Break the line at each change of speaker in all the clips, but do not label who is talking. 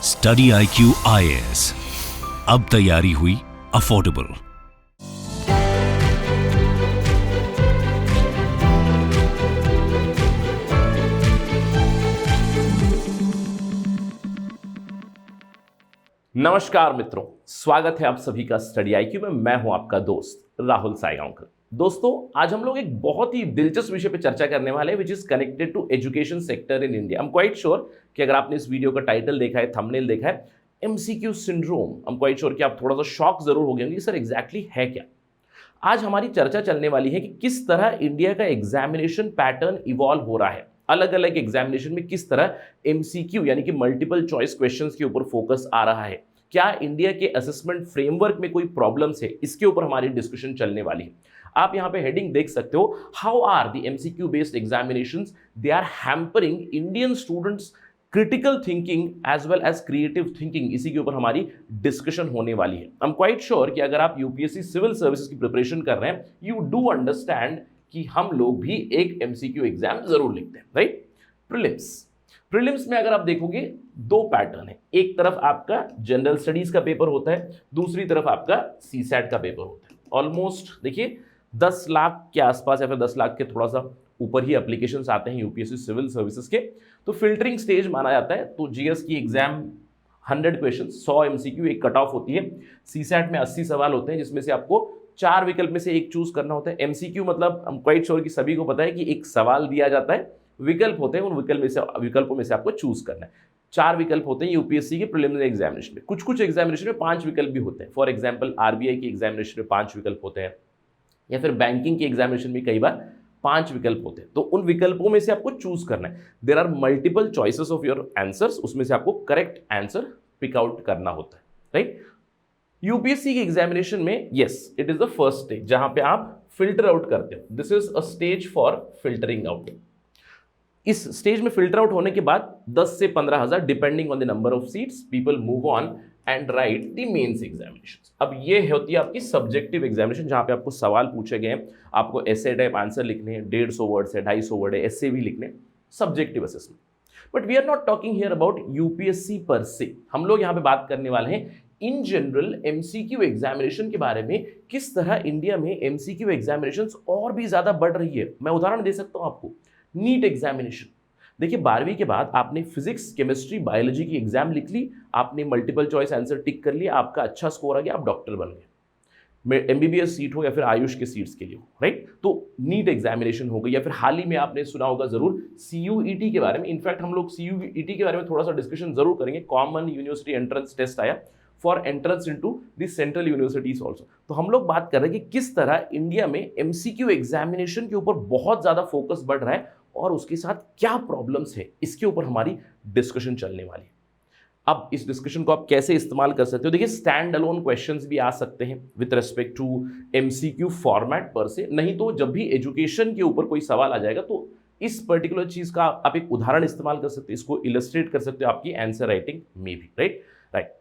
Study IQ IAS, अब तैयारी हुई अफोर्डेबल।
नमस्कार मित्रों, स्वागत है आप सभी का स्टडी IQ में। मैं हूं आपका दोस्त राहुल सायगांवकर। दोस्तों, आज हम लोग एक बहुत ही दिलचस्प विषय पे चर्चा करने वाले हैं, which is connected to education sector in India. I am quite sure कि अगर आपने इस वीडियो का टाइटल देखा है, थंबनेल देखा है, MCQ syndrome, I am quite sure कि आप थोड़ा सा शॉक जरूर हो गए होंगे, सर एग्जैक्टली है क्या। आज हमारी चर्चा चलने वाली है कि किस तरह इंडिया का एग्जामिनेशन पैटर्न इवॉल्व हो रहा है, अलग अलग एग्जामिनेशन में किस तरह MCQ यानी कि मल्टीपल चॉइस क्वेश्चंस के ऊपर फोकस आ रहा है, क्या इंडिया के असेसमेंट फ्रेमवर्क में कोई प्रॉब्लम्स है, इसके ऊपर हमारी डिस्कशन चलने वाली है। आप यहां पे हेडिंग देख सकते हो, how are the MCQ based examinations they are hampering Indian students critical thinking as well as creative thinking. इसी के ऊपर हमारी डिस्कशन होने वाली है। आई एम क्वाइट श्योर कि अगर आप यूपीएससी सिविल सर्विसेज की प्रिपरेशन कर रहे हैं, यू डू अंडरस्टैंड कि हम लोग भी एक MCQ एग्जाम जरूर लिखते हैं, राइट। प्रीलिम्स में अगर आप देखोगे दो पैटर्न है, एक तरफ आपका जनरल स्टडीज का पेपर होता है, दूसरी तरफ आपका CSAT का पेपर होता है। ऑलमोस्ट देखिए 10 लाख के आसपास या फिर 10 लाख के थोड़ा सा ऊपर ही एप्लीकेशंस आते हैं यूपीएससी सिविल सर्विसेज के। तो फिल्टरिंग स्टेज माना जाता है। तो GS की एग्जाम 100 क्वेश्चन 100 MCQ एक कट ऑफ होती है। CSAT में 80 सवाल होते हैं, जिसमें से आपको 4 विकल्प में से एक चूज करना होता है। MCQ मतलब हम क्वाइट श्योर कि सभी को पता है कि एक सवाल दिया जाता है, विकल्प होते हैं, उन विकल्पों में से आपको चूज करना है। 4 विकल्प होते हैं यूपीएससी के प्रिलिमिनरी एग्जामिनेशन में। कुछ एग्जामिनेशन में 5 विकल्प भी होते हैं। फॉर एग्जांपल RBI की एग्जामिनेशन में 5 विकल्प होते हैं, या फिर बैंकिंग की एग्जामिनेशन में कई बार 5 विकल्प होते हैं। तो उन विकल्पों में से आपको चूज करना है। There are multiple choices of your answers, उसमें से आपको करेक्ट आंसर पिक आउट करना होता है, राइट। यूपीएससी की एग्जामिनेशन में yes, it is the first stage जहां पे आप फिल्टर आउट करते हो। This is a stage for filtering out. इस स्टेज में फिल्टर आउट होने के बाद 10 से 15,000 depending on the number of seats people move on and write the mains examination. अब ये होती है आपकी सब्जेक्टिव एग्जामिनेशन, जहां पे आपको सवाल पूछे गए हैं, आपको ऐसे टाइप आंसर लिखने हैं, 150 वर्ड से 250 वर्ड है, ऐसे भी लिखने, subjective assessment. But we are not talking here about UPSC per se. हम लोग यहाँ पे बात करने वाले हैं इन जनरल MCQ एग्जामिनेशन के बारे में, किस तरह इंडिया में MCQ एग्जामिनेशन और भी ज्यादा बढ़ रही है। मैं उदाहरण दे सकता हूं आपको, नीट एग्जामिनेशन। देखिए 12वीं के बाद आपने फिजिक्स, केमिस्ट्री, बायोलॉजी की एग्जाम लिख ली, आपने मल्टीपल चॉइस आंसर टिक कर लिया, आपका अच्छा स्कोर आ गया, आप डॉक्टर बन गए। MBBS सीट हो या फिर आयुष के सीट्स के लिए हो, राइट। तो नीट एग्जामिनेशन हो गई, या फिर हाल ही में आपने सुना होगा जरूर CUET के बारे में। इनफैक्ट हम लोग CUET के बारे में थोड़ा सा डिस्कशन जरूर करेंगे। कॉमन यूनिवर्सिटी एंट्रेंस टेस्ट आया for entrance into the central universities also. तो हम लोग बात कर रहे हैं कि किस तरह इंडिया में MCQ एग्जामिनेशन के ऊपर बहुत ज्यादा फोकस बढ़ रहा है और उसके साथ क्या प्रॉब्लम्स है, इसके ऊपर हमारी डिस्कशन चलने वाली है। अब इस डिस्कशन को आप कैसे इस्तेमाल कर सकते हो, देखिए स्टैंड अलोन क्वेश्चंस भी आ सकते हैं with respect to MCQ format per se. नहीं तो जब भी एजुकेशन के ऊपर कोई सवाल आ जाएगा तो इस पर्टिकुलर चीज का आप एक उदाहरण इस्तेमाल कर सकते हो, इसको इलस्ट्रेट कर सकते हो आपकी आंसर राइटिंग में भी, राइट।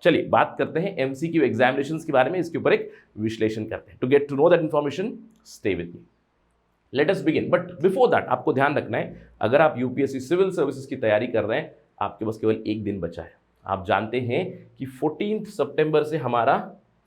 चलिए बात करते हैं MCQ एग्जामिनेशंस के बारे में, इसके ऊपर एक विश्लेषण करते हैं। To get to know that information, stay with me, let us begin. But before that आपको ध्यान रखना है, अगर आप यूपीएससी सिविल सर्विसेज की तैयारी कर रहे हैं, आपके पास केवल एक दिन बचा है। आप जानते हैं कि 14 सितंबर से हमारा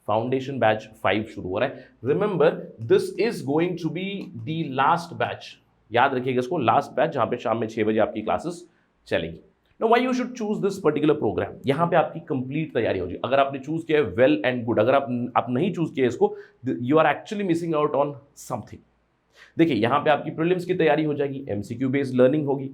फाउंडेशन बैच 5 शुरू हो रहा है। Remember, this is going to be the last batch. याद रखिएगा इसको, लास्ट बैच, जहां पे शाम में 6 बजे आपकी क्लासेस चलेगी। Now, why you should choose this particular program? यहाँ पे आपकी कंप्लीट तैयारी हो जाएगी। अगर आपने चूज किया है, वेल एंड गुड। अगर आप नहीं चूज किया इसको, you are actually missing out on something. देखिए यहाँ पे आपकी प्रीलिम्स की तैयारी हो जाएगी, MCQ बेस्ड लर्निंग होगी,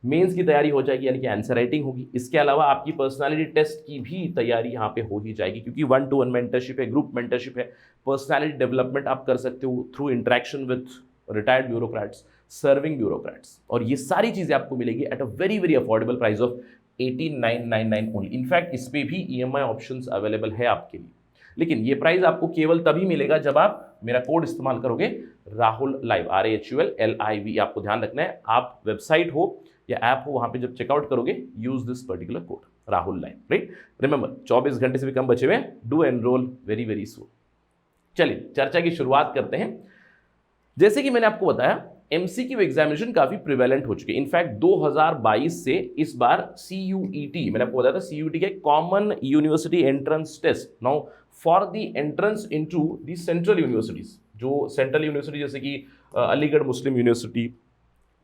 मेंस की तैयारी हो जाएगी यानी कि आंसर राइटिंग होगी। इसके अलावा आपकी पर्सनालिटी टेस्ट की भी तैयारी यहाँ पे हो ही जाएगी, क्योंकि 1-to-1 मेंटरशिप है, ग्रुप मेंटरशिप है। पर्सनालिटी डेवलपमेंट आप कर सकते हो through interaction with retired bureaucrats, serving bureaucrats, और ये सारी चीजें आपको मिलेगी at a very very affordable price of 18,999 only. In fact इस पे भी EMI ऑप्शंस अवेलेबल है आपके लिए। लेकिन ये प्राइस आपको केवल तभी मिलेगा जब आप मेरा कोड इस्तेमाल करोगे, राहुल लाइव, RAHULLIV। आपको ध्यान रखना है, आप वेबसाइट हो या ऐप हो, वहां पे जब चेकआउट करोगे, use this particular code Rahul live, right. Remember 24 घंटे से भी कम बचे हुए, do enrol very very soon. चलिए चर्चा की शुरुआत करते हैं। जैसे कि मैंने आपको बताया एमसीक्यू एग्जामिनेशन काफी प्रिवेलेंट हो चुके हैं। इनफैक्ट 2022 से इस बार CUET, मैंने आपको बताया था CUET के common university entrance test now for the entrance into the central universities, जो सेंट्रल यूनिवर्सिटी जैसे कि Aligarh Muslim university,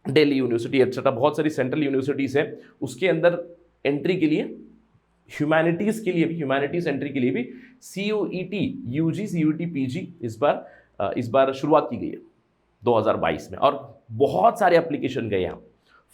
Delhi university etcetera, बहुत सारी सेंट्रल यूनिवर्सिटीज है, उसके अंदर एंट्री के लिए ह्यूमैनिटीज के लिए भी, ह्यूमैनिटीज एंट्री के लिए भी CUET UG CUET PG इस बार शुरुआत की गई है 2022 में, और बहुत सारे एप्लीकेशन गए यहाँ।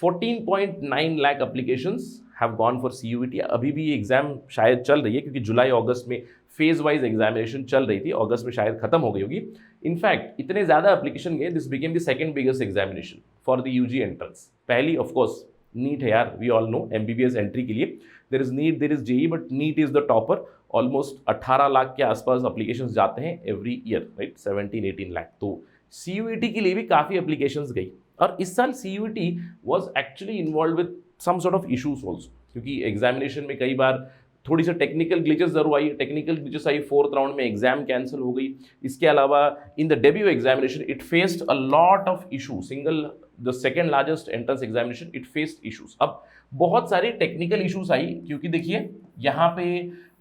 14.9 lakh applications have gone for CUET। अभी भी ये एग्जाम शायद चल रही है, क्योंकि जुलाई अगस्त में फेज वाइज एग्जामिनेशन चल रही थी, अगस्त में शायद खत्म हो गई होगी। इनफैक्ट इतने ज़्यादा एप्लीकेशन गए, this became the second biggest examination for the UG entrance. पहली ऑफकोर्स नीट है यार, we all know, MBBS entry के लिए there is NEET, there is JEE, but NEET is the topper. Almost 18 lakh के आसपास एप्लीकेशन जाते हैं एवरी ईयर, राइट, 17-18 लाख। तो CUET के लिए भी काफ़ी एप्लीकेशंस गई, और इस साल CUET was actually involve with some sort of issues also, क्योंकि एग्जामिनेशन में कई बार थोड़ी सी टेक्निकल ग्लिचेस जरूर आई, टेक्निकल ग्लिचेस आई, 4th राउंड में एग्जाम कैंसिल हो गई। इसके अलावा in the debut examination it faced a lot of issue, the second largest entrance examination, it faced issues. अब बहुत सारी टेक्निकल इशूज आई, क्योंकि देखिए यहाँ पे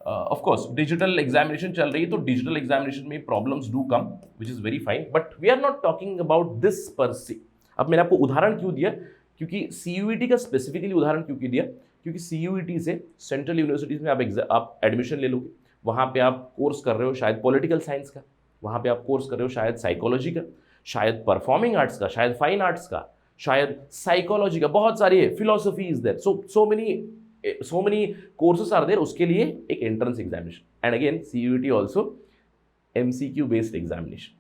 ऑफ कोर्स डिजिटल एग्जामिनेशन चल रही है, तो डिजिटल एग्जामिनेशन में problems do come, which is very fine, but we are not talking about this per se. अब मैंने आपको उदाहरण क्यों दिया, क्योंकि CUET का स्पेसिफिकली उदाहरण क्यों दिया, क्योंकि CUET से सेंट्रल यूनिवर्सिटीज़ में आप एडमिशन ले लोगे, वहाँ पे आप कोर्स कर रहे हो शायद पॉलिटिकल साइंस का, वहाँ पे आप कोर्स कर रहे हो शायद साइकोलॉजी का, शायद परफॉर्मिंग आर्ट्स का, शायद फाइन आर्ट्स का, शायद साइकोलॉजी का, बहुत सारी है, philosophy is there, so many courses are there. उसके लिए एक entrance examination, and again CUET also MCQ based examination.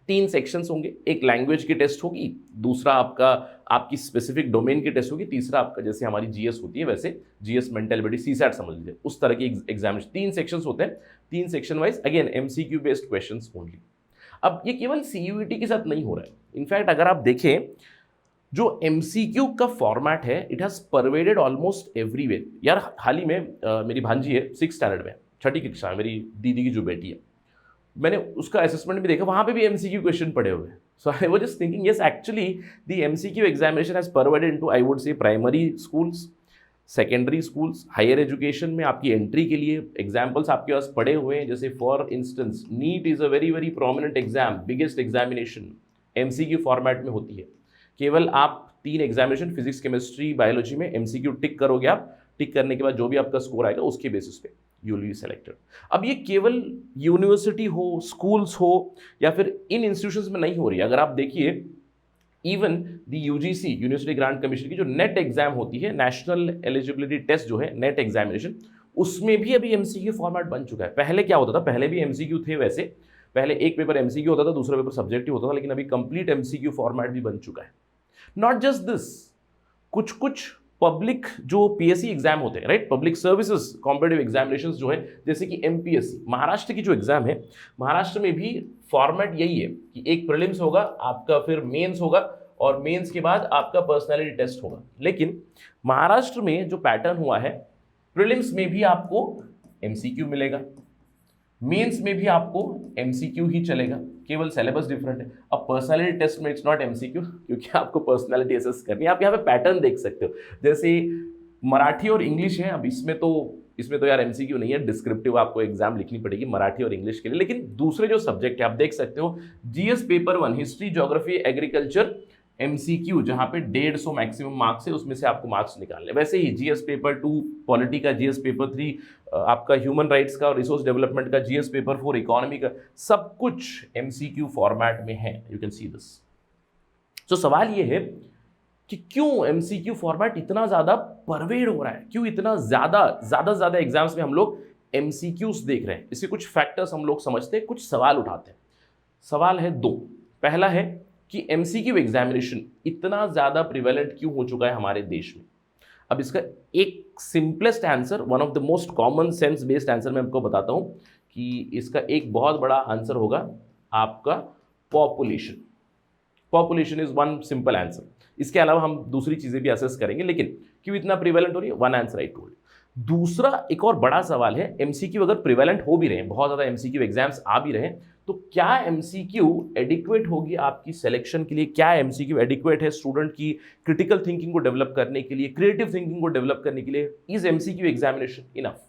3 sections होंगे, एक लैंग्वेज की टेस्ट होगी, दूसरा आपकी स्पेसिफिक डोमेन की टेस्ट होगी, तीसरा आपका जैसे हमारी GS होती है वैसे GS मेंटल एबिलिटी CSAT समझ लीजिए, उस तरह की एग्जामिनेशन। 3 सेक्शंस होते हैं, 3 section wise, again MCQ based questions only. अब ये केवल CUET के साथ नहीं हो रहा है, इनफैक्ट अगर आप देखें जो MCQ का फॉर्मेट है, it has pervaded almost everywhere. यार हाल ही में मेरी भांजी है 6th स्टैंडर्ड में, 6ठी कक्षा में, मेरी दीदी की जो बेटी है, मैंने उसका असेसमेंट भी देखा, वहाँ पे भी MCQ क्वेश्चन पड़े हुए हैं। So I was just thinking, yes actually the MCQ examination has pervaded into, I would say, primary schools, secondary schools, higher education में आपकी एंट्री के लिए एग्जाम्पल्स आपके पास पड़े हुए हैं। जैसे for instance NEET is a very very prominent exam, biggest examination MCQ format में होती है। केवल आप 3 एग्जामिनेशन, फिजिक्स, केमिस्ट्री, बायोलॉजी में MCQ टिक करोगे, आप टिक करने के बाद जो भी आपका स्कोर आएगा उसके बेसिस पे यू विल बी सेलेक्टेड। अब ये केवल यूनिवर्सिटी हो, स्कूल्स हो, या फिर इन इंस्टीट्यूशंस में नहीं हो रही है। अगर आप देखिए even the UGC university grant commission की जो नेट एग्जाम होती है, नेशनल एलिजिबिलिटी टेस्ट जो है, नेट एग्जामिनेशन, उसमें भी अभी MCQ फॉर्मेट बन चुका है। पहले क्या होता था, पहले भी MCQ थे वैसे, पहले एक पेपर MCQ होता था, दूसरा पेपर सब्जेक्टिव होता था, लेकिन अभी कंप्लीट MCQ फॉर्मेट भी बन चुका है। नॉट जस्ट दिस, कुछ पब्लिक जो PSC एग्जाम होते हैं, right, public services competitive examinations जो है, जैसे कि MPSC, महाराष्ट्र की जो एग्जाम है, महाराष्ट्र में भी फॉर्मेट यही है कि एक प्रीलिम्स होगा आपका, फिर मेंस होगा, और मेंस के बाद आपका पर्सनालिटी टेस्ट होगा। लेकिन महाराष्ट्र में जो पैटर्न हुआ है, प्रीलिम्स में भी आपको MCQ मिलेगा, मेंस में भी आपको MCQ ही चलेगा, केवल सिलेबस डिफरेंट है। अब पर्सनालिटी टेस्ट में इट्स नॉट MCQ, क्योंकि आपको पर्सनालिटी असेस करनी है। आप यहाँ पे पैटर्न देख सकते हो, जैसे मराठी और इंग्लिश है, अब इसमें तो यार MCQ नहीं है, डिस्क्रिप्टिव आपको एग्जाम लिखनी पड़ेगी मराठी और इंग्लिश के लिए। लेकिन दूसरे जो सब्जेक्ट है आप देख सकते हो, GS paper 1 history, geography, agriculture, MCQ जहाँ पे 150 मैक्सिमम मार्क्स है, उसमें से आपको मार्क्स निकालने। वैसे ही GS पेपर 2 पॉलिटी का, GS पेपर 3 आपका ह्यूमन राइट्स का और रिसोर्स डेवलपमेंट का, GS पेपर 4 इकोनॉमी का, सब कुछ MCQ फॉर्मेट में है। You can see this. तो सवाल ये है कि क्यों MCQ फॉर्मेट इतना ज़्यादा परवेड हो रहा है, क्यों इतना ज़्यादा एग्जाम्स में हम लोग MCQs देख रहे हैं। इसके कुछ फैक्टर्स हम लोग समझते हैं, कुछ सवाल उठाते हैं। सवाल है 2। पहला है कि MCQ एग्जामिनेशन इतना ज़्यादा प्रिवेलेंट क्यों हो चुका है हमारे देश में। अब इसका एक simplest answer, one of the most common sense based answer मैं आपको बताता हूँ कि इसका एक बहुत बड़ा आंसर होगा आपका population. Population is one simple answer. इसके अलावा हम दूसरी चीज़ें भी असेस करेंगे, लेकिन क्यों इतना प्रिवेलेंट हो रही है, वन आंसर आई टोल्ड। दूसरा एक और बड़ा सवाल है, MCQ अगर प्रिवेलेंट हो भी रहे हैं, बहुत ज़्यादा MCQ एग्जाम्स आ भी रहे हैं, तो क्या एमसीक्यू एडिक्वेट होगी आपकी सिलेक्शन के लिए, क्या एमसीक्यू एडिक्वेट है स्टूडेंट की क्रिटिकल थिंकिंग को डेवलप करने के लिए, क्रिएटिव थिंकिंग को डेवलप करने के लिए, इज एमसीक्यू एग्जामिनेशन इनफ?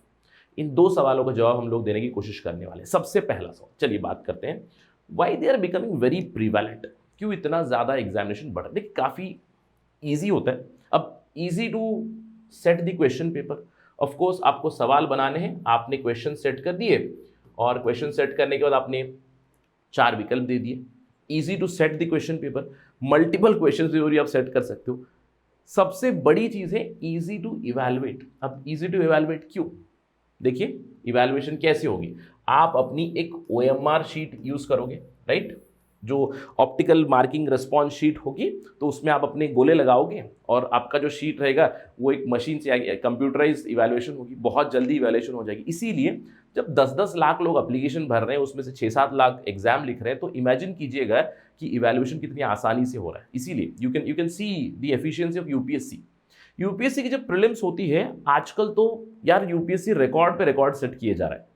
इन दो सवालों का जवाब हम लोग देने की कोशिश करने वाले हैं। सबसे पहला सवाल, चलिए बात करते हैं, why they are becoming very prevalent, क्यों इतना ज़्यादा एग्जामिनेशन बढ़ रहा है? देखिए काफ़ी ईजी होता है। अब easy to set the question paper, of course आपको सवाल बनाने हैं, आपने क्वेश्चन सेट कर दिए और क्वेश्चन सेट करने के बाद आपने 4 विकल्प दे दिए। Easy to set the question paper, multiple question theory आप सेट कर सकते हो। सबसे बड़ी चीज़ है ईजी टू इवैल्यूएट। अब ईजी टू इवैल्यूएट क्यों? देखिए इवैल्यूएशन कैसे होगी, आप अपनी एक OMR शीट यूज़ करोगे, राइट, जो ऑप्टिकल मार्किंग रिस्पॉन्स शीट होगी, तो उसमें आप अपने गोले लगाओगे और आपका जो शीट रहेगा वो एक मशीन से आएगी, कंप्यूटराइज्ड इवैल्यूएशन होगी, बहुत जल्दी इवैल्यूएशन हो जाएगी। इसीलिए जब 10-10 लाख लोग एप्लीकेशन भर रहे हैं, उसमें से 6-7 लाख एग्जाम लिख रहे हैं, तो इमेजिन कीजिएगा कि इवैल्यूएशन कितनी आसानी से हो रहा है। इसीलिए you can see the efficiency of UPSC. UPSC की जब प्रीलिम्स होती है आजकल, तो यार यूपीएससी रिकॉर्ड पे रिकॉर्ड सेट किए जा रहा है।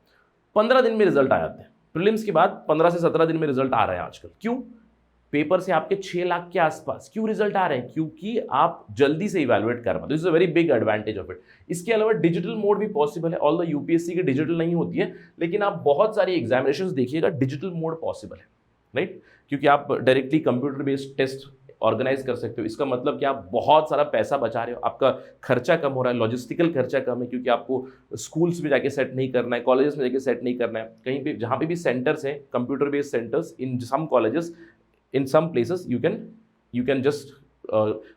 15 दिन में रिजल्ट आ जाते हैं, प्रीलिम्स के बाद 15 से 17 दिन में रिजल्ट आ रहे हैं आजकल। क्यों? पेपर से आपके 6 लाख के आसपास क्यों रिजल्ट आ रहे हैं? क्योंकि आप जल्दी से इवैल्यूएट कर पाते हो। This is a very big advantage of it. इसके अलावा डिजिटल मोड भी पॉसिबल है, ऑल्दो यूपीएससी की डिजिटल नहीं होती है, लेकिन आप बहुत सारी एग्जामिनेशंस देखिएगा डिजिटल मोड पॉसिबल है, राइट, क्योंकि आप directly computer based test organise कर सकते हो। इसका मतलब कि आप बहुत सारा पैसा बचा रहे हो, आपका खर्चा कम हो रहा है, लॉजिस्टिकल खर्चा कम है, क्योंकि आपको स्कूल्स में जाके सेट नहीं करना है, कॉलेजेस में जाके सेट नहीं करना है। कहीं पे जहाँ पे भी सेंटर्स हैं, computer based centres in some colleges, in some places you can just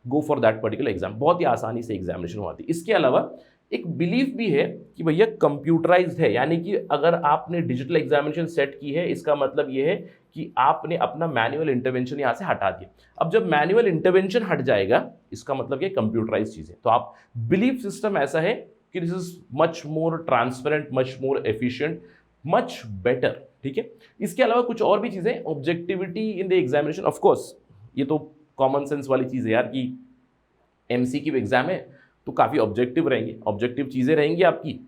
go for that particular exam. बहुत ही आसानी से एग्जामिनेशन होती है। इसके अलावा एक बिलीफ भी है कि भैया कंप्यूटराइज्ड है, यानी कि अगर आपने डिजिटल एग्जामिनेशन सेट की है, इसका मतलब ये है कि आपने अपना मैनुअल इंटरवेंशन यहाँ से हटा दिया। अब जब मैनुअल इंटरवेंशन हट जाएगा, इसका मतलब ये कंप्यूटराइज चीज़ है। तो आप बिलीफ सिस्टम ऐसा है कि this is much more transparent, much more efficient, much better, ठीक है। इसके अलावा कुछ और भी चीज़ें, objectivity in the examination, of course ये तो कॉमन सेंस वाली चीज़ है यार कि एमसीक्यू एग्जाम है तो काफ़ी ऑब्जेक्टिव रहेंगे, ऑब्जेक्टिव चीज़ें रहेंगी आपकी,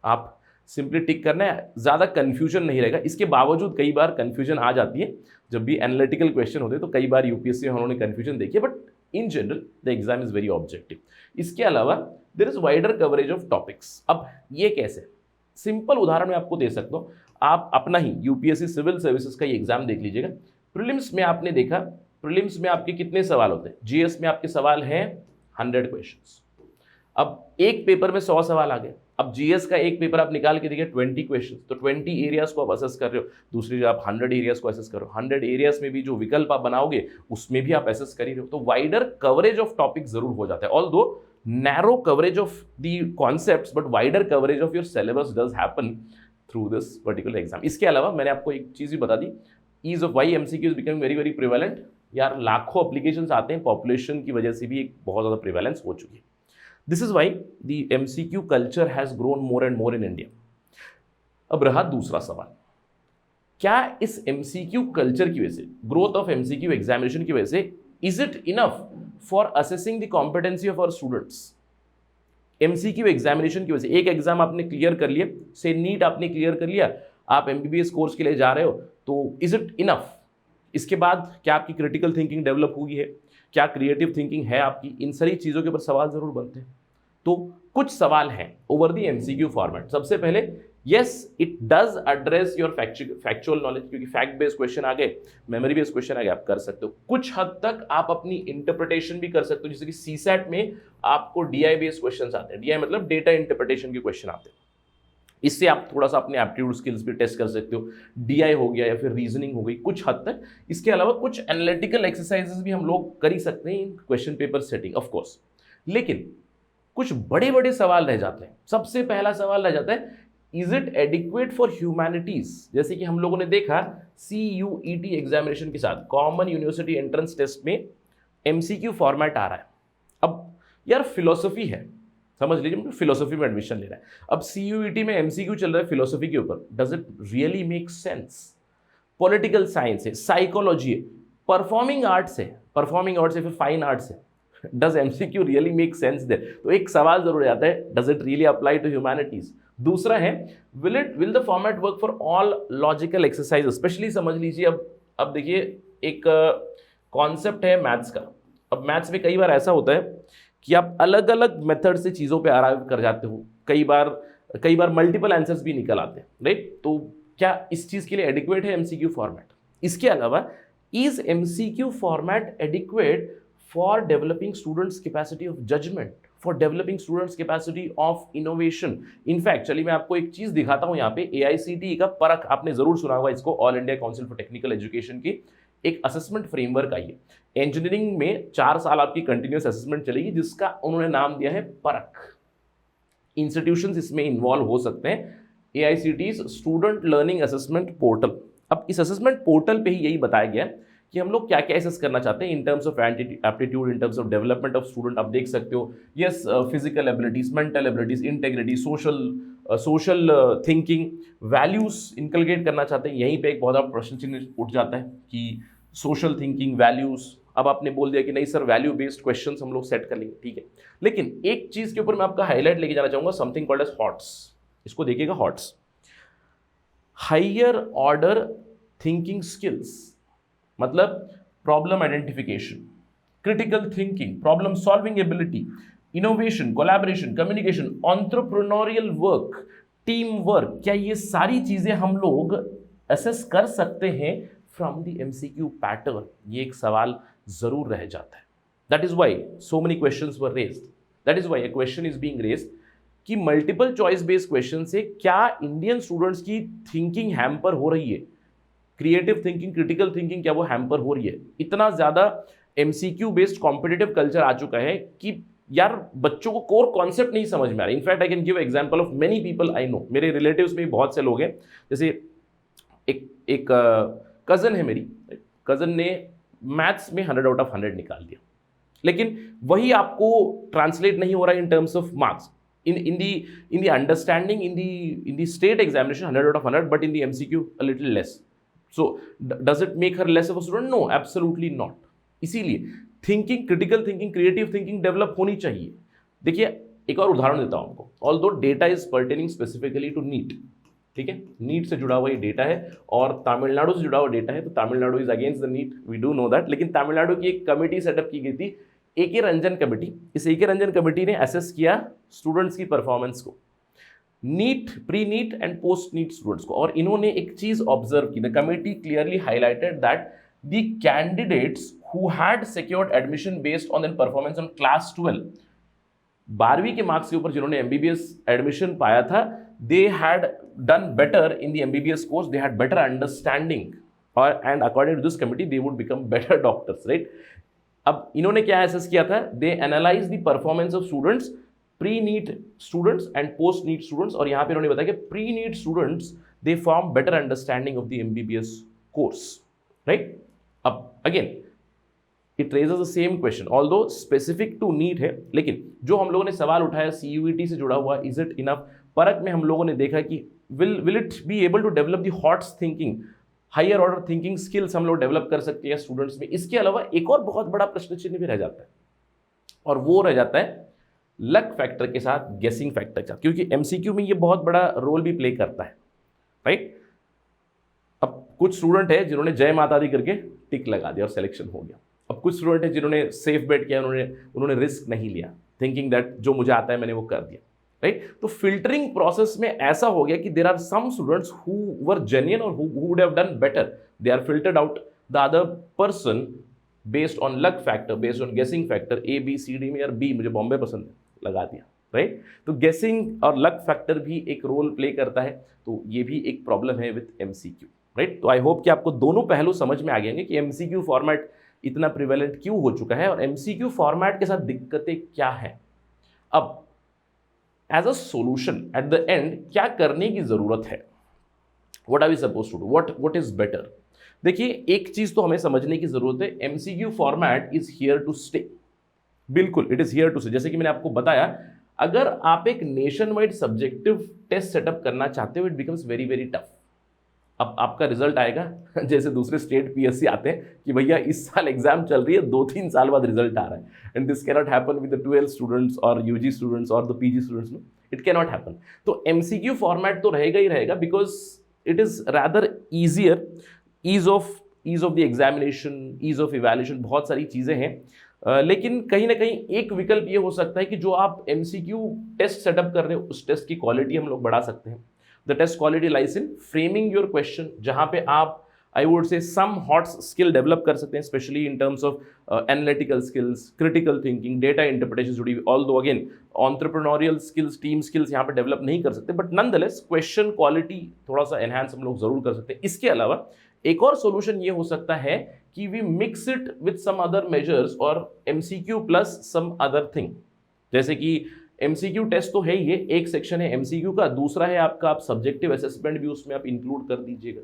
आप सिंपली टिक करना है, ज़्यादा कन्फ्यूजन नहीं रहेगा। इसके बावजूद कई बार कन्फ्यूजन आ जाती है, जब भी एनालिटिकल क्वेश्चन होते हैं तो कई बार यूपीएससी में उन्होंने कन्फ्यूजन देखी है, but in general the exam is very objective. इसके अलावा there is wider coverage of topics. अब ये कैसे? सिंपल उदाहरण मैं आपको दे सकता हूँ, आप अपना ही यूपीएससी सिविल सर्विसेज का ये एग्जाम देख लीजिएगा। प्रीलिम्स में आपने देखा, प्रीलिम्स में आपके कितने सवाल होते हैं? जीएस में आपके सवाल हैं 100 क्वेश्चंस। अब एक पेपर में 100 सवाल आ गए। अब जीएस का एक पेपर आप निकाल के देखिए 20 क्वेश्चन, तो 20 एरियाज को आप असेस कर रहे हो। दूसरी जगह आप 100 एरियाज को असेस करो, 100 एरियाज में भी जो विकल्प आप बनाओगे उसमें भी आप असेस कर ही रहे हो। तो वाइडर कवरेज ऑफ टॉपिक जरूर हो जाता है, although narrow coverage of the concepts, but wider coverage of your syllabus does happen through this particular exam. इसके अलावा मैंने आपको एक चीज़ भी बता दी, ease of why MCQ is becoming very very prevalent. यार लाखों एप्लीकेशंस आते हैं, पॉपुलेशन की वजह से भी एक बहुत ज़्यादा प्रिवेलेंस हो चुकी है। This is why the MCQ culture has grown more and more in India. अब रहा दूसरा सवाल, क्या इस एमसीक्यू कल्चर की वजह से, ग्रोथ ऑफ एमसीक्यू एग्जामिनेशन की वजह से, is it enough for assessing the competency of our students? MCQ examination की वजह से, एक एग्जाम आपने क्लियर कर लिया, से नीट आपने क्लियर कर लिया, आप एमबीबीएस कोर्स के लिए जा रहे हो, तो इज इट इनफ? इसके बाद क्या आपकी क्रिटिकल थिंकिंग डेवलप हुई है, क्या क्रिएटिव थिंकिंग है आपकी? इन सारी चीज़ों के ऊपर सवाल जरूर बनते हैं। तो कुछ सवाल हैं ओवर द एमसीक्यू फॉर्मेट। सबसे पहले, yes it does address your factual knowledge, क्योंकि फैक्ट बेस्ड क्वेश्चन आ गए, मेमोरी बेस्ड क्वेश्चन आ गए, आप कर सकते हो। कुछ हद तक आप अपनी इंटरप्रिटेशन भी कर सकते हो, जैसे कि सीसैट में आपको डीआई बेस्ड क्वेश्चन आते हैं। डीआई मतलब डेटा इंटरप्रिटेशन के क्वेश्चन आते हैं, इससे आप थोड़ा सा अपने एप्टीट्यूड स्किल्स भी टेस्ट कर सकते हो। डीआई हो गया या फिर रीजनिंग हो गई कुछ हद तक। इसके अलावा कुछ एनालिटिकल एक्सरसाइजेस भी हम लोग कर ही सकते हैं in question paper setting, of course. लेकिन कुछ बड़े बड़े सवाल रह जाते हैं। सबसे पहला सवाल रह जाता है, is it adequate for humanities? जैसे कि हम लोगों ने देखा CUET एग्जामिनेशन के साथ, कॉमन यूनिवर्सिटी एंट्रेंस टेस्ट में एमसीक्यू फॉर्मेट आ रहा है। अब यार फिलोसफी है, समझ लीजिए फिलोसफी में एडमिशन ले रहा है, अब CUET में एमसीक्यू चल रहा है फिलोसफी के ऊपर, does it really make sense? Political science है, साइकोलॉजी है, परफॉर्मिंग आर्ट्स है, फिर फाइन आर्ट्स है, does MCQ really make sense there? तो एक सवाल जरूर आता है, does it really apply to humanities? दूसरा है, will the format work for all logical exercise? Specially समझ लीजिए, अब देखिए एक कॉन्सेप्ट है मैथ्स का। अब मैथ्स में कई बार ऐसा होता है कि आप अलग अलग मेथड से चीज़ों पे अराइव कर जाते हो, कई बार मल्टीपल आंसर्स भी निकल आते हैं, राइट? तो क्या इस चीज़ के लिए एडिक्वेट है एमसीक्यू फॉर्मेट? इसके अलावा is MCQ format adequate for developing students capacity of judgement, for developing students capacity of innovation? In fact चलिए मैं आपको एक चीज़ दिखाता हूँ यहाँ पे, AICTE का परख, आपने जरूर सुना होगा इसको, all India council for technical education की एक असेसमेंट फ्रेमवर्क आई है। इंजीनियरिंग में 4 साल आपकी कंटिन्यूस असेसमेंट चलेगी, जिसका उन्होंने नाम दिया है परख। इंस्टीट्यूशंस इसमें इन्वॉल्व हो सकते हैं, AICTE's student learning assessment portal. अब इस असेसमेंट पोर्टल पे ही यही बताया गया है कि हम लोग क्या क्या असेस करना चाहते हैं in terms of aptitude, in terms of development of student. आप देख सकते हो, yes, physical abilities, mental abilities, integrity, social thinking, values inculcate करना चाहते हैं। यहीं पे एक बहुत बड़ा प्रश्न चिन्ह उठ जाता है कि सोशल थिंकिंग, वैल्यूज। अब आपने बोल दिया कि नहीं सर, वैल्यू बेस्ड क्वेश्चंस हम लोग सेट कर लेंगे, ठीक है, लेकिन एक चीज के ऊपर मैं आपका हाईलाइट लेके जाना चाहूंगा, समथिंग कॉल्ड एज हॉट्स। इसको देखिएगा, HOTS, higher order thinking skills, मतलब problem identification, critical thinking, problem solving ability, innovation, collaboration, communication, entrepreneurial work, team work, क्या ये सारी चीजें हम लोग असेस कर सकते हैं फ्रॉम द एमसीक्यू पैटर्न? ये एक सवाल जरूर रह जाता है। That is why so many questions were raised, that is why a question is being raised कि मल्टीपल चॉइस बेस्ड क्वेश्चन से क्या इंडियन स्टूडेंट्स की थिंकिंग हैम्पर हो रही है, क्रिएटिव थिंकिंग, क्रिटिकल थिंकिंग, क्या वो हैम्पर हो रही है? इतना ज्यादा एमसीक्यू बेस्ड कॉम्पिटिटिव कल्चर आ चुका है कि यार बच्चों को कोर कॉन्सेप्ट नहीं समझ में आ रहा है। In fact I can give example of many people I know, मेरे रिलेटिव्स में भी बहुत से लोग हैं, जैसे एक कजन है मेरी, कजन ने मैथ्स में 100 आउट ऑफ 100 निकाल दिया, लेकिन वही आपको ट्रांसलेट नहीं हो रहा है in terms of marks in the understanding in the state examination 100 out of 100, but in the MCQ a little less. So does it make her less of a student? No, absolutely not. इसीलिए thinking, critical thinking, creative thinking develop होनी चाहिए। देखिए एक और उदाहरण देता हूं आपको, although data is pertaining specifically to NEET, ठीक है, नीट से जुड़ा हुआ ये डेटा है और तमिलनाडु से जुड़ा हुआ डेटा है, तो Tamil Nadu is against the NEET, we do know that, लेकिन तमिलनाडु की एक कमेटी सेटअप की गई थी, ए.के. रंजन कमेटी। इस ए.के. रंजन कमेटी ने असेस किया स्टूडेंट्स की परफॉर्मेंस को, NEET, pre NEET and post NEET students को, और इन्होंने एक चीज ऑब्जर्व की। The committee clearly highlighted that the candidates who had secured admission based on their performance on class 12, 12वीं के मार्क्स के ऊपर जिन्होंने एमबीबीएस एडमिशन पाया था, they had done better in the MBBS course, they had better understanding, और and according to this committee they would become better doctors, right? अब इन्होंने क्या एसेस किया था, they analyze the performance of students, pre NEET students and post NEET students, और यहां पे इन्होंने बताया कि pre NEET students they form better understanding of the MBBS course, right? अब again it raises the same question, although specific to NEET है, लेकिन जो हम लोगों ने सवाल उठाया CUET से जुड़ा हुआ, इज इट इनफ? परख में हम लोगों ने देखा कि will it be able to develop the HOTS thinking, higher order thinking skills हम लोग डेवलप कर सकते हैं स्टूडेंट्स में। इसके अलावा एक और बहुत बड़ा प्रश्न चिन्ह भी रह जाता है, और वो रह जाता है लक फैक्टर के साथ गेसिंग फैक्टर के साथ, क्योंकि एमसीक्यू में ये बहुत बड़ा रोल भी प्ले करता है, राइट? अब कुछ स्टूडेंट है जिन्होंने जय माता दी करके टिक लगा दिया और सिलेक्शन हो गया। अब कुछ स्टूडेंट है जिन्होंने सेफ बेट किया, उन्होंने रिस्क नहीं लिया, थिंकिंग दैट जो मुझे आता है मैंने वो कर दिया, राइट? तो फिल्टरिंग प्रोसेस में ऐसा हो गया कि there are some students who were genuine और who would have done better, they are filtered out, the other person based on luck factor, based on guessing factor, A B C D में, यार B मुझे बॉम्बे पसंद है, लगा दिया, right? तो गेसिंग और लक फैक्टर भी एक रोल प्ले करता है, तो ये भी एक प्रॉब्लम है विद एमसीक्यू, राइट? तो आई होप कि आपको दोनों पहलू समझ में आ गए होंगे कि एमसीक्यू फॉर्मेट इतना प्रिवेलेंट क्यों हो चुका है और एमसीक्यू फॉर्मेट के साथ दिक्कतें क्या है। अब as a solution at the end क्या करने की जरूरत है, what are we suppose to do, what is better? देखिए एक चीज तो हमें समझने की जरूरत है, MCQ format is here to stay, बिल्कुल it is here to stay. जैसे कि मैंने आपको बताया, अगर आप एक nationwide subjective test setup करना चाहते हो, it becomes very very tough, अब आपका रिजल्ट आएगा जैसे दूसरे स्टेट पीएससी आते हैं कि भैया इस साल एग्जाम चल रही है, 2-3 साल बाद रिजल्ट आ रहा है, and this cannot happen with the 12 students और यूजी स्टूडेंट्स और the PG students, no, it cannot happen. तो एमसीक्यू फॉर्मेट तो रहेगा ही रहेगा, because it is rather easier, ease of the examination, ease of evaluation, बहुत सारी चीज़ें हैं। लेकिन कहीं ना कहीं एक विकल्प ये हो सकता है कि जो आप एमसीक्यू टेस्ट सेटअप कर रहे हो उस टेस्ट की क्वालिटी हम लोग बढ़ा सकते हैं। The test quality lies in framing your question, जहाँ पे आप आई वुड से सम हॉट स्किल डेवलप कर सकते हैं, specially in terms of analytical skills, critical thinking, data interpretation जुड़ी हुई, ऑल दो again entrepreneurial skills, team skills यहाँ पे डेवलप नहीं कर सकते, बट नॉनदलेस क्वेश्चन क्वालिटी थोड़ा सा एनहांस हम लोग जरूर कर सकते हैं। इसके अलावा एक और सोल्यूशन ये हो सकता है कि we mix it with some other measures और MCQ plus some other thing, जैसे कि एमसीक्यू टेस्ट तो है ही, ये एक सेक्शन है एमसीक्यू का, दूसरा है आपका आप सब्जेक्टिव असेसमेंट भी उसमें आप इंक्लूड कर दीजिएगा।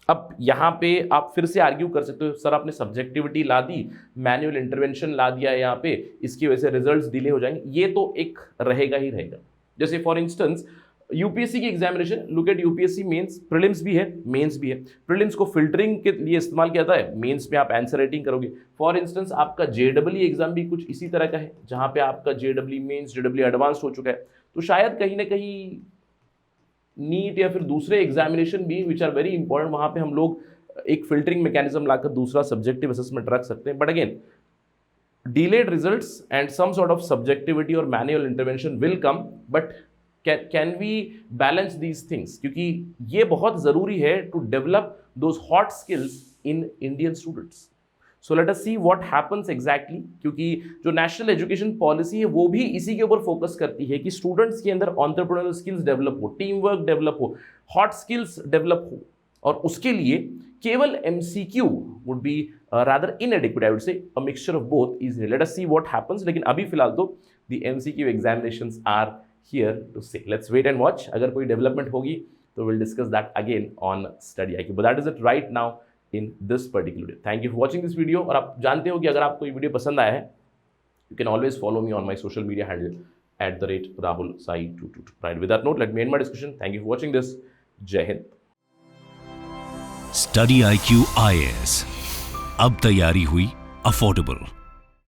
अब यहाँ पे आप फिर से आर्ग्यू कर सकते हो, सर आपने सब्जेक्टिविटी ला दी, मैनुअल इंटरवेंशन ला दिया है यहाँ पे, इसकी वजह से रिजल्ट्स डिले हो जाएंगे, ये तो एक रहेगा ही रहेगा। जैसे फॉर इंस्टेंस यूपीएससी की examination, look at UPSC mains, prelims भी है, मेंस भी है। प्रीलिम्स को फिल्टरिंग के लिए इस्तेमाल किया जाता है, मेंस में आप आंसर राइटिंग करोगे। फॉर इंस्टेंस आपका जेडब्ल्यू एग्जाम भी कुछ इसी तरह का है, जहाँ पे आपका जेडब्ल्यू मेंस, जेडब्ल्यू एडवांस हो चुका है, तो शायद कहीं ना कहीं नीट या फिर दूसरे एग्जामिनेशन भी विच आर वेरी इंपॉर्टेंट, वहाँ पे हम लोग एक फिल्टरिंग मैकेनिज्म लाकर दूसरा सब्जेक्टिव असेसमेंट रख सकते हैं। But again delayed results and some sort of subjectivity or manual intervention will come, but can we balance these things, क्योंकि ये बहुत ज़रूरी है to develop those hot skills in Indian students. So let us see what happens exactly, क्योंकि जो national education policy है वो भी इसी के ऊपर फोकस करती है कि स्टूडेंट्स के अंदर एंटरप्रेन्योरियल स्किल्स डेवलप हो, टीम वर्क डेवलप हो, हॉट स्किल्स डेवलप हो, और उसके लिए केवल MCQ would be rather inadequate, I would say a mixture of both is needed. Let us see what happens. लेकिन अभी फिलहाल तो the MCQ examinations are here to stay. Let's wait and watch. अगर कोई डेवलपमेंट होगी तो we'll discuss that again on Study IQ. But that is it right now in this particular video. Thank you for watching this video. और आप जानते हो कि अगर आपको ये वीडियो पसंद आया है, you can always follow me on my social media handle @RahulSai222. Right, with that note, let me end my discussion. Thank you for watching this. Jai Hind.
Study IQ IAS, अब तैयारी हुई affordable.